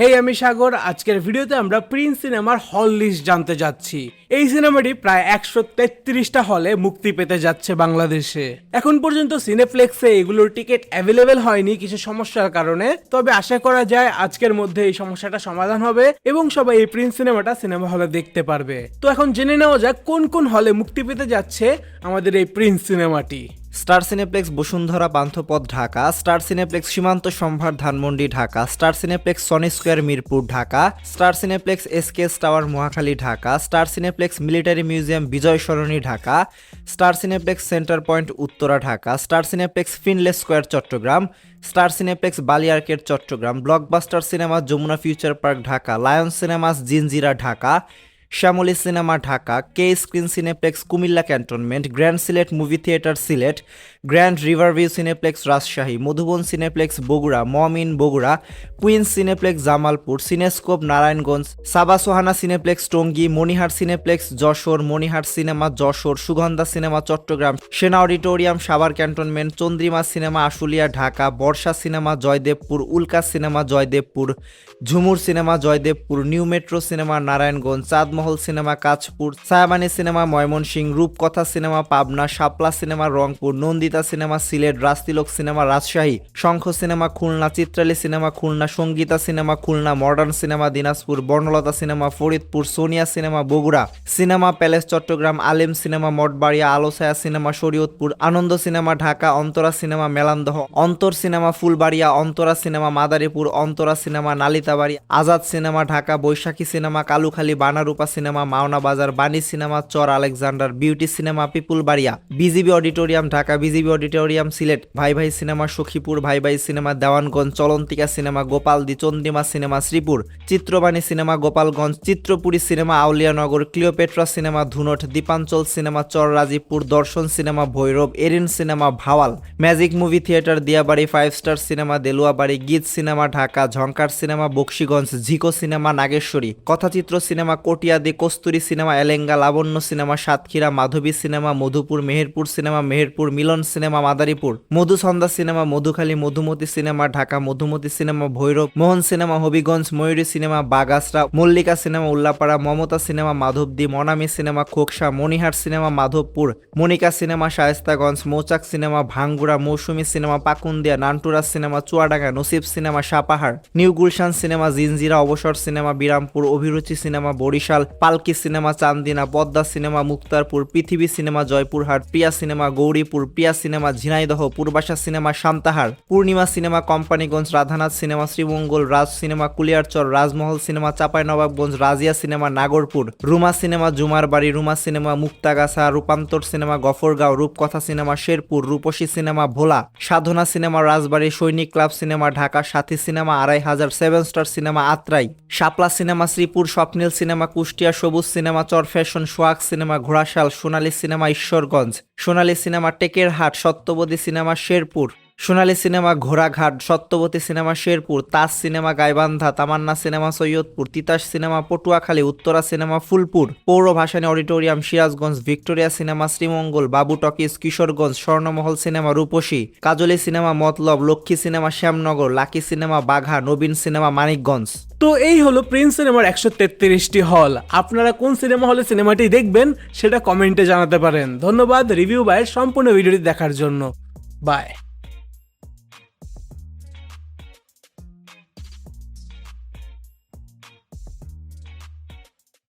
হেই আমি সাগর। আজকের ভিডিওতে আমরা প্রিন্স সিনেমার হল লিস্ট জানতে যাচ্ছি। এই সিনেমাটি প্রায় 133টা হলে মুক্তি পেতে যাচ্ছে বাংলাদেশে। এখন পর্যন্ত সিনেপ্লেক্সে এগুলোর টিকিট অ্যাভেলেবেল হয়নি কিছু সমস্যার কারণে, তবে আশা করা যায় আজকের মধ্যে এই সমস্যাটা সমাধান হবে এবং সবাই এই প্রিন্স সিনেমা হলে দেখতে পারবে। তো এখন জেনে নেওয়া যাক কোন কোন হলে মুক্তি পেতে যাচ্ছে আমাদের এই প্রিন্স সিনেমাটি। Star Cineplex Bashundhara Panthapath Dhaka, Star Cineplex Shimanto Shambhar Dhanmondi Dhaka, Star Cineplex Sony Square Mirpur Dhaka, Star Cineplex SKS Tower Mohakhali Dhaka, Star Cineplex Military Museum Bijoy Sarani Dhaka, Star Cineplex Centre Point Uttara Dhaka, Star Cineplex Finlay Square Chittagong, Star Cineplex Bali Arcade Chittagong, Blockbuster cinema Jamuna Future Park Dhaka, Lion Cinemas Jinjira Dhaka, Shyamoli cinema Dhaka, K Screen Cineplex Comilla cantonment, Grand Sylhet movie theatre Sylhet, Grand Riverview Cineplex Rajshahi, Modhuban Cineplex Bogura Momin Bogura, Queens Cineplex Jamalpur, Cinescope Narayanganj, Saba Sohana Cineplex Tongi, Monihar Cineplex Jessore, Monihar cinema Jessore, Sugandha cinema Chittagong, Sena auditorium Savar cantonment, Chandrima cinema Ashulia Dhaka, Barsha cinema Joydebpur, Ulka cinema Joydebpur, Jhumur cinema Joydebpur, New Metro cinema Narayanganj, Chandmahal cinema Kanchpur, Chhayabani cinema Mymensingh, Rupkotha cinema Pabna, Shapla cinema Rangpur, Nandita cinema Sylhet, Rajtilak cinema Rajshahi, শঙ্খ cinema Khulna, Chitrali cinema Khulna, Sangeeta cinema Khulna, Modern cinema Dinajpur, Bornolota cinema Faridpur, Sonia cinema Bogura, cinema Palace Chittagong, Alim cinema Mathbaria, Alochhaya cinema Shariatpur, Ananda cinema Dhaka, Antara cinema Melandah, Antar cinema Phulbaria, Antara cinema Madaripur, Antara cinema Nalitabari, Azad cinema Dhaka, Boishakhi cinema Kalukhali, Banarupa cinema Mawna Bazar, Bani cinema Char Alexander, Beauty cinema Pipulbaria, BGB auditorium Dhaka, BGB auditorium Sylhet, Bhai Bhai cinema Shakhipur, Bhai Bhai cinema Dewanganj, Cholontika cinema Gopaldi, Chandrima cinema Sreepur, Chitrabani cinema Gopalganj, Chitrapuri cinema Auliyanagar, Cleopatra cinema Dhunat, Dipanchal cinema Char Rajibpur, Darshan cinema Bhairab, Erin cinema Bhawal, Magic movie theatre Diabari, 5 Star cinema Deluabari, Geet cinema Dhaka, Jhankar cinema Boxiganj, Jhiko cinema Nageshwari, Kothachitra cinema Katiadi, Kasturi cinema Elenga, Labonno cinema Satkhira, Madhabi cinema Madhupur, Meherpur cinema Meherpur, Milon cinema Madaripur, Modhusondhya cinema Modhukhali, Modhumoti cinema Dhaka, Modhumoti cinema Bhairab, Mohan cinema Habiganj, Mayuri cinema Bagasara, Mallika cinema Ullapara, Mamata cinema Madhabdi, Monami cinema Khoksa, Monihar cinema Madhabpur, Monika cinema Shayestaganj, Mouchak cinema Bhangura, Mousumi cinema Pakundia, Nantura cinema Chuadanga, Nasib cinema Sapahar, New Gulshan cinema Jinjira, Abosor cinema Birampur, Abhiruchi cinema Barishal, Palki cinema Chandina, Padma cinema Muktarpur, Prithibi cinema Joypurhat, Priya cinema Gouripur, Priya cinema Jhenaidah, Purbasha cinema Santahar, Purnima cinema Companiganj, Radhanath cinema Sreemangal, Raj cinema Kuliarchar, Rajmahal cinema Chapainawabganj, Razia cinema Nagarpur, Ruma cinema Jumarbari, Ruma cinema Muktagacha, Rupantor cinema Gafargaon, Rupkotha cinema Sherpur, Rupashi cinema Bhola, Sadhana cinema Rajbari, Sainik club cinema Dhaka, Sathi cinema 2500, 7 star cinema Atrai, Shapla cinema Sreepur, Swapnil cinema Kushtia, Sabuj cinema Char Fasson, Sohag cinema Ghorashal, Sonali cinema Ishwarganj, Sonali cinema Tekerhat, Satyabati cinema Sherpur, Sonali cinema ঘোড়াঘাট, Satyabati cinema Sherpur, Taj cinema Gaibandha, Tamanna cinema Saidpur, Titas cinema Patuakhali, Uttara cinema Phulpur, Pouro Bhasani auditorium Sirajganj, Victoria cinema Sreemangal, Babu talkies Kishoreganj, Swarnamahal cinema Rupshi, Kajoli cinema Matlab, Lakshmi cinema Shyamnagar, Lucky cinema Bagha, Nabin cinema Manikganj. তো এই হলো Prince সিনেমার 133টি হল। আপনারা কোন cinema হলে সিনেমাটি দেখবেন সেটা কমেন্টে জানাতে পারেন। ধন্যবাদ রিভিউ বাইয়ের সম্পূর্ণ ভিডিওটি দেখার জন্য। বাই।